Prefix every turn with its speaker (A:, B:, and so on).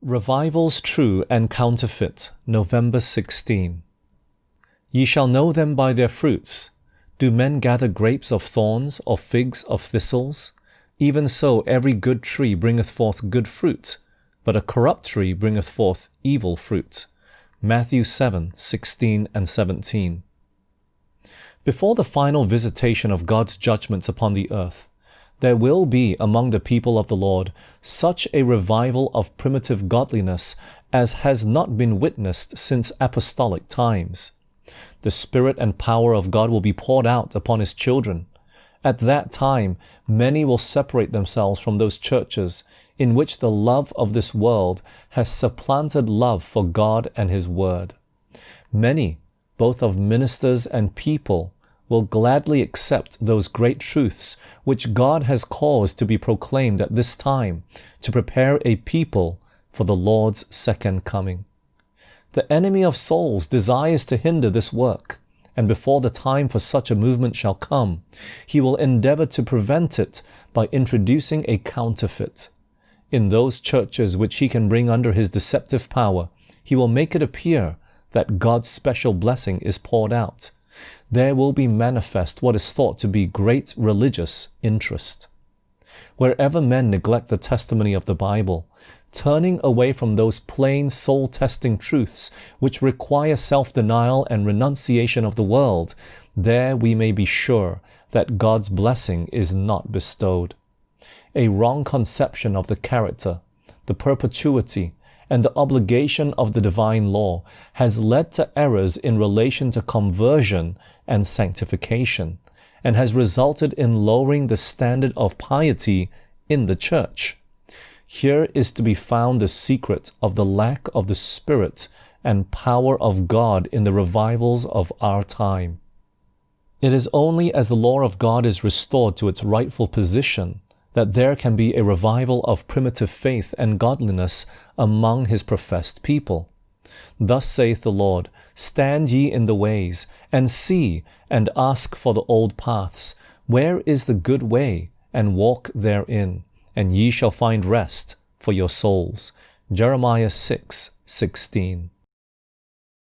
A: Revivals True and Counterfeit, November 16. Ye shall know them by their fruits. Do men gather grapes of thorns, or figs of thistles? Even so every good tree bringeth forth good fruit, but a corrupt tree bringeth forth evil fruit. Matthew 7:16 and 17. Before the final visitation of God's judgments upon the earth, there will be among the people of the Lord such a revival of primitive godliness as has not been witnessed since apostolic times. The Spirit and power of God will be poured out upon His children. At that time, many will separate themselves from those churches in which the love of this world has supplanted love for God and His Word. Many, both of ministers and people, will gladly accept those great truths which God has caused to be proclaimed at this time to prepare a people for the Lord's second coming. The enemy of souls desires to hinder this work, and before the time for such a movement shall come, he will endeavor to prevent it by introducing a counterfeit. In those churches which he can bring under his deceptive power, he will make it appear that God's special blessing is poured out. There will be manifest what is thought to be great religious interest. Wherever men neglect the testimony of the Bible, turning away from those plain soul-testing truths which require self-denial and renunciation of the world, there we may be sure that God's blessing is not bestowed. A wrong conception of the character, the perpetuity, and the obligation of the divine law has led to errors in relation to conversion and sanctification, and has resulted in lowering the standard of piety in the church. Here is to be found the secret of the lack of the Spirit and power of God in the revivals of our time. It is only as the law of God is restored to its rightful position that there can be a revival of primitive faith and godliness among His professed people. Thus saith the Lord, Stand ye in the ways, and see, and ask for the old paths, where is the good way, and walk therein, and ye shall find rest for your souls. Jeremiah 6:16.